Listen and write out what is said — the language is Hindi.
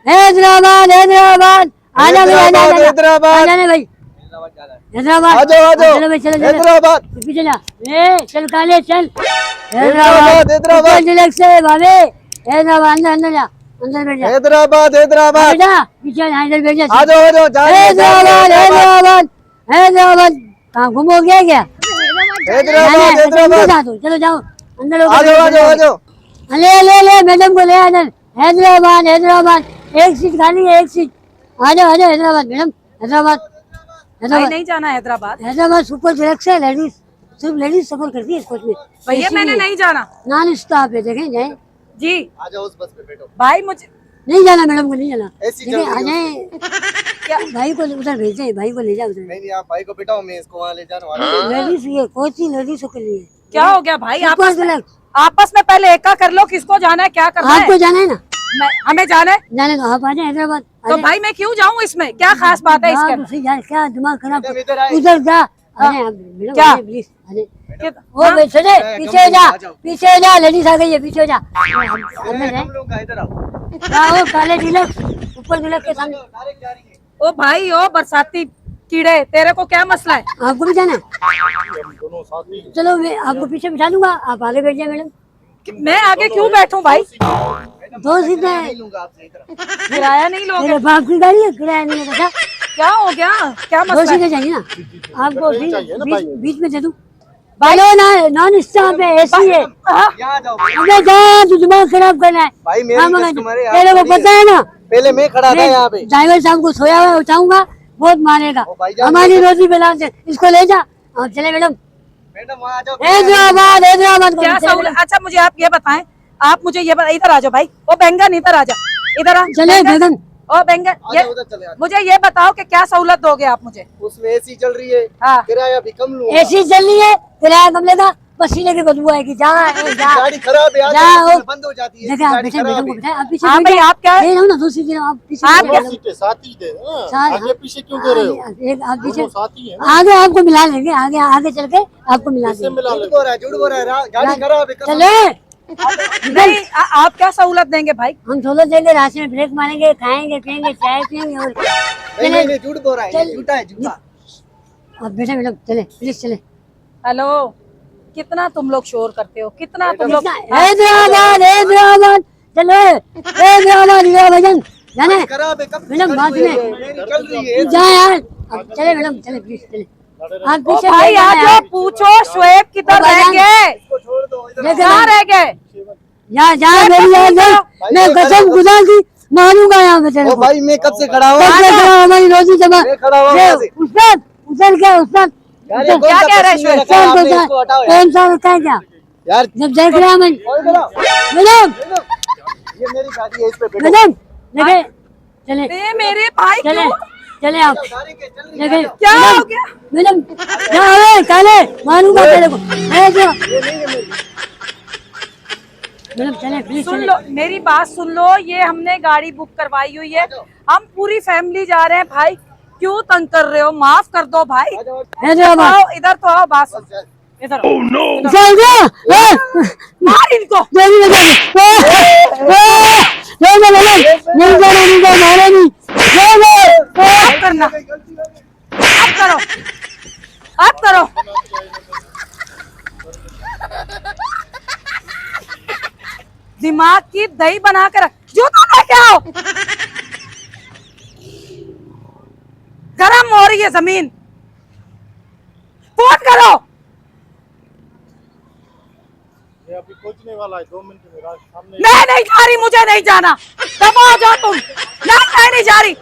हैदराबाद हैदराबाद आजा भाई आजा हैदराबाद आजा भाई हैदराबाद आ जाओ चलो भाई चलो हैदराबाद पीछे जा चल काले चल हैदराबाद हैदराबाद डिलक्स से भाभी हैदराबाद अंदर अंदर जा अंदर बैठ जा हैदराबाद हैदराबाद बेटा पीछे इधर बैठ जा आ जाओ हैदराबाद हैदराबाद हैदराबाद कहाँ घूमो क्या हैदराबाद हैदराबाद चलो जाओ अंदर आ जाओ ले मैडम को ले अंदर हैदराबाद हैदराबाद एक सीट खाली है एक सीट आ जाओ हैदराबाद मैडम हैदराबाद भाई नहीं जाना हैदराबाद। हैदराबाद सुपर डिलक्स है लेडीज सिर्फ लेडीज सफर करती है कोच में भैया मैंने नहीं जाना। नॉन स्टॉप है देखें जाए जी आ जाओ उस बस पे बैठो भाई मुझे नहीं जाना मैडम को नहीं जाना ऐसी देखिए आ जल्दी जाए क्या भाई को उधर भेजे भाई को ले जाओ उधर नहीं आप भाई को बिठाओ मैं इसको वहाँ ले जाना लेडीज ये कोच ही लेडीज के लिए क्या हो गया भाई सुपर आपस में पहले एका कर लो किसको जाना है क्या करना है। आपको जाना है ना हमें जाना है जाने तो आप आ जाए हैदराबाद तो भाई मैं क्यों जाऊँ इसमें क्या खास बात है इसके अंदर? क्या दिमाग खराब इधर आए। उधर जा क्या? वो चले पीछे जा लेडीज आ गई है पीछे जा हम लोग का इधर आओ आओ काले डिलक्स ऊपर डिलक्स के सामने डायरेक्ट जा रही है ओ भाई ओ बरसाती कीड़े तेरे को क्या मसला है? आपको भी जाना है दोनों साथ ही चलो मैं आपको पीछे बिठा दूंगा आप आगे बैठ जाए मैडम मैं आगे क्यों बैठूं भाई? दो सीटें नहीं लूंगा आपसे इधर किराया नहीं लोगे? मेरे बाप की गाड़ी है किराया नहीं है बेटा क्या हो गया क्या दो मसला है? सीटें चाहिए ना आपको बीच में दे दूं भाई ना नॉन स्टॉप है एसी है यहाँ जाओ अबे जा तू दिमाग खराब करना है भाई मेरी कस्टमर है तेरे को पता है ना पहले मैं खड़ा था यहाँ पे ड्राइवर साहब को सोया हुआ उठाऊंगा बहुत मारेगा ओ भाईजान, हमारी रोजी बेला से इसको ले जा और चले मैडम मैडम वहाँ आ जाओ हैदराबाद हैदराबाद क्या सहूलत? अच्छा मुझे आप ये बताएं आप मुझे ये इधर आ जाओ भाई ओ बैंगन इधर आ जा इधर आ चले गगन ओ बैंगन ये उधर चले आ जाओ। मुझे ये बताओ कि क्या सहूलत दोगे आप मुझे? उसमें एसी चल रही है हाँ किराया भी कम लूंगा एसी चल रही है किराया कम लेगा पसीने की बदबू आएगी जा जा गाड़ी खराब है जाओ। आज बंद हो जाती है देखा आप गाड़ी बेटे खराब बेटों को है बिठाए आप पीछे हाँ भाई आप क्या ले रहा हूँ ना दूसरी चीज आप पीछे आप बैठ क्या- जाओ। सीटें साथ ही दे साथ- आगे पीछे क्यों दे रहे हो? एक आप पीछे दोनों साथ ही है ना, आगे आपको मिला लेंगे आगे आगे चल के आपको मिला इससे देंगे मिला झूठ ले। बोल रहा है झूठ बोल रहा है गाड़ी खराब है कसम। चले नहीं आप क्या सहूलत देंगे भाई? हम सोलह देंगे रास्ते में ब्रेक मारेंगे खाएंगे पियेंगे चाय पियेंगे और नहीं झूठ बोल रहा है ये झूठा है झूठा अब बेटा मैडम चले प्लीज चले हेलो कितना तुम लोग शोर करते हो कितना तुम लोग हैदराबाद हैदराबाद चलो हैदराबाद ये भजन जाने खराब है कब मैडम बात में मेरी चल रही है जा यार अब चले मैडम चले प्लीज चले आप ओ पीछे भाई बैठ आप जाना जो यार। पूछो शुएब किधर रह भाईजान। गए? इसको छोड़ दो इधर लेकिन कहाँ रह गए? जा जा मेरी यार मैं कसम खुदा की मारूंगा यहाँ पे तेरे ओ को भाई मैं कब से खड़ा हुआ कब से खड़ा हमारी रोजी जमा मैं खड़ा हुआ वहाँ से। उस्ताद उतर क्या उस्ताद यार उतर- ये क्या कौन कह सा रहे पसीने हैं? रखा है आपने इसको हटाओ यार कौन सा होता है क्या यार जब देख रहा मैं और इधर आओ। मैडम ये मेरी गाड़ी है इस पे बैठो मैडम देखे चले ए मेरे भाई चले क्यों? चले आप गाड़ी के चल रही है देखे क्या हो गया? मैडम जा अबे काले मारूंगा तेरे को ए जो मैडम चले प्लीज सुन चले लो मेरी बात सुन लो ये हमने गाड़ी बुक करवाई हुई है हम पूरी फैमिली जा रहे हैं भाई क्यों तंग कर रहे हो? माफ कर दो भाई हैदराबाद आओ इधर तो आओ बात सुन। इधर आओ। चल गया मार इनको देवी नहीं जाना नहीं जाना मारे नहीं आप करना आप करो आप करो दिमाग की दही बना कर रख जूता लेके आओ गरम हो रही है जमीन फोन करो ये अभी पहुंचने वाला है 2 मिनट में सामने मैं नहीं जा रही मुझे नहीं जाना दबा जाओ तुम नहीं मैं नहीं जा रही